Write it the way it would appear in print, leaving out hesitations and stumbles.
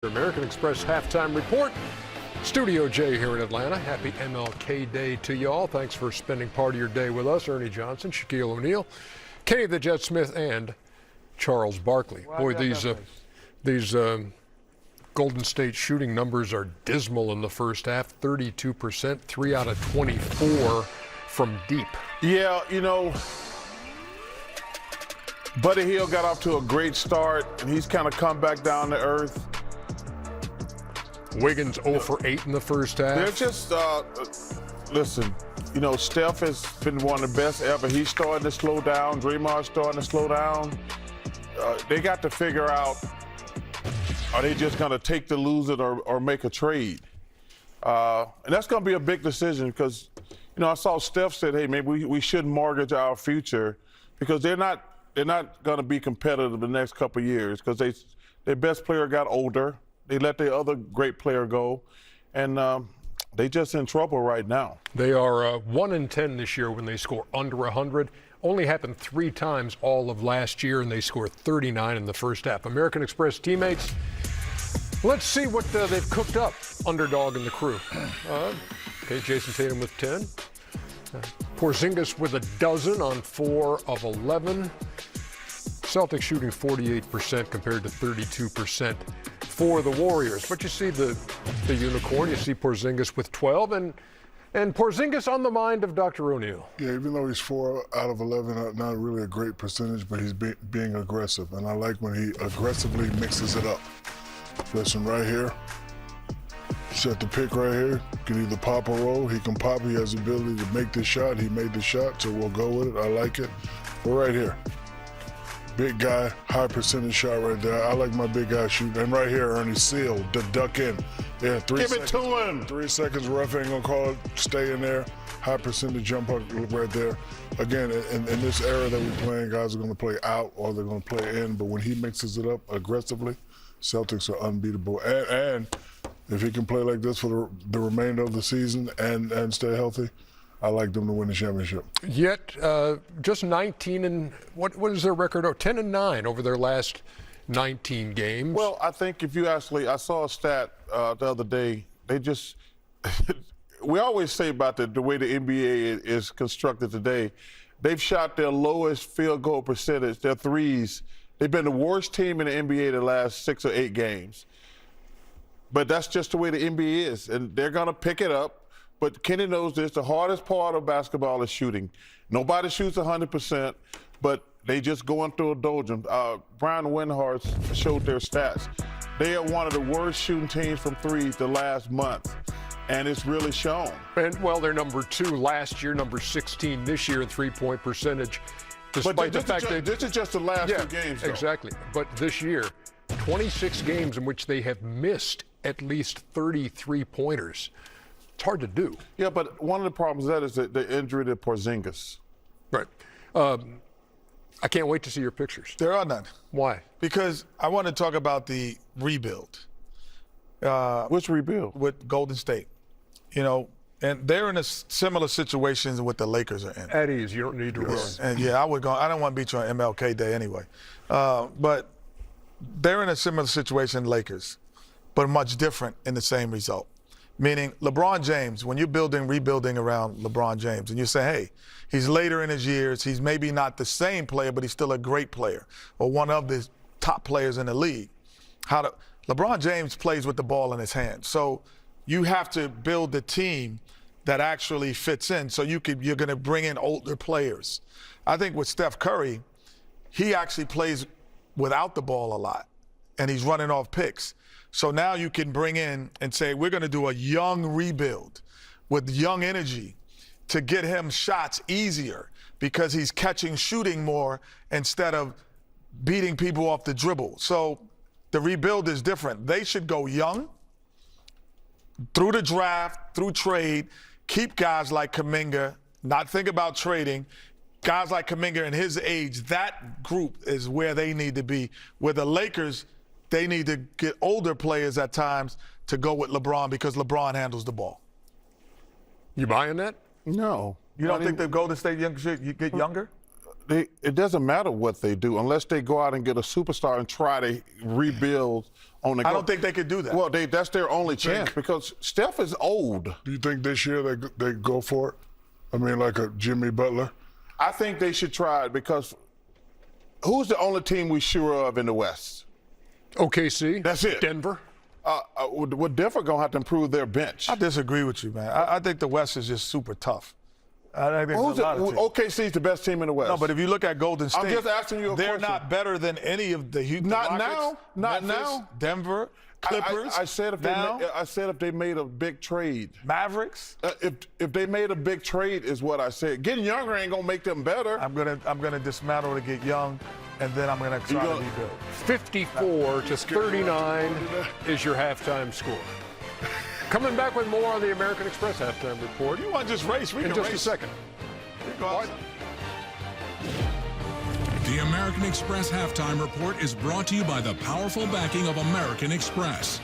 American Express halftime report. Studio J here in Atlanta. Happy MLK Day to y'all. Thanks for spending part of your day with us. Ernie Johnson, Shaquille O'Neal, Kenny the Jet Smith, and Charles Barkley. Boy, these Golden State shooting numbers are dismal in the first half. 32%, 3 out of 24 from deep. Yeah, you know, Buddy Hield got off to a great start, and he's kind of come back down to earth. Wiggins 0 for 8 in the first half. They're just, listen, you know, Steph has been one of the best ever. He's starting to slow down. Draymond's starting to slow down. They got to figure out, are they just going to take the lose it or make a trade? And that's going to be a big decision because, you know, I saw Steph said, hey, maybe we shouldn't mortgage our future because they're not going to be competitive the next couple of years because their best player got older. They let the other great player go, and they just in trouble right now. They are 1-10 this year when they score under 100. Only happened 3 times all of last year, and they scored 39 in the first half. American Express teammates, let's see what they've cooked up. Underdog and the crew. Okay, Jason Tatum with 10. Porzingis with a dozen on 4 of 11. Celtics shooting 48% compared to 32% for the Warriors. But you see the unicorn, you see Porzingis with 12, and Porzingis on the mind of Dr. O'Neal. Yeah, even though he's 4 out of 11, not really a great percentage, but he's being aggressive. And I like when he aggressively mixes it up. Listen, right here, set the pick right here. Can either pop or roll. He can pop. He has the ability to make the shot. He made the shot, so we'll go with it. I like it. But right here, big guy, high percentage shot right there. I like my big guy shooting. And right here, Ernie, seal, duck in. Yeah, 3 Give seconds. it to him. 3 seconds, ref ain't gonna call it. Stay in there. High percentage jump up right there. Again, in this era that we're playing, guys are gonna play out or they're gonna play in. But when he mixes it up aggressively, Celtics are unbeatable. And if he can play like this for the remainder of the season and stay healthy, I like them to win the championship. Yet, just 19 and what is their record? 10-9 over their last 19 games. Well, I think if you actually, I saw a stat the other day. They just, we always say about the way the NBA is constructed today. They've shot their lowest field goal percentage, their threes. They've been the worst team in the NBA the last 6 or 8 games. But that's just the way the NBA is, and they're going to pick it up. But Kenny knows this. The hardest part of basketball is shooting. Nobody shoots 100%, but they just going through a doldrum. Brian Windhorst showed their stats. They are one of the worst shooting teams from threes the last month, and it's really shown. And, well, they're number 2 last year, number 16 this year in three-point percentage. Despite the fact that this is just the last 2 games, though. Exactly. But this year, 26 games in which they have missed at least 33 pointers. It's hard to do. Yeah, but one of the problems with that is the injury to Porzingis. Right. I can't wait to see your pictures. There are none. Why? Because I want to talk about the rebuild. Which rebuild? With Golden State. You know, and they're in a similar situation as what the Lakers are in. At ease. You don't need to run. And yeah, I don't want to beat you on MLK Day anyway. But they're in a similar situation, Lakers, but much different in the same result. Meaning LeBron James, when you're rebuilding around LeBron James, and you say, hey, he's later in his years, he's maybe not the same player, but he's still a great player, or one of the top players in the league. LeBron James plays with the ball in his hand. So you have to build a team that actually fits in. So you're going to bring in older players. I think with Steph Curry, he actually plays without the ball a lot, and he's running off picks. So now you can bring in and say, we're going to do a young rebuild with young energy to get him shots easier because he's shooting more instead of beating people off the dribble. So the rebuild is different. They should go young through the draft, through trade, keep guys like Kuminga, not think about trading. Guys like Kuminga and his age, that group is where they need to be. With the Lakers, they need to get older players at times to go with LeBron because LeBron handles the ball. You buying that? No. You don't think the Golden State you get younger? it doesn't matter what they do unless they go out and get a superstar and try to rebuild on the. I don't think they could do that. Well, that's their only chance because Steph is old. Do you think this year they go for it? I mean, like a Jimmy Butler? I think they should try it because who's the only team we sure of in the West? OKC. That's it. Denver. Well, Denver gonna have to improve their bench. I disagree with you, man. I think the West is just super tough. I think there's a lot of teams. OKC is the best team in the West. No, but if you look at Golden State, I'm just asking you a they're question. not better than any of the Houston Not Rockets, now. Not Memphis, now. Denver, Clippers. I said if they made a big trade. Mavericks. If they made a big trade is what I said. Getting younger ain't gonna make them better. I'm gonna dismantle to get young, and then I'm gonna try to rebuild. 54 to 39 is your halftime score. Coming back with more on the American Express halftime report You want to just race? We in can just race. a second. The American Express halftime report is brought to you by the powerful backing of American Express.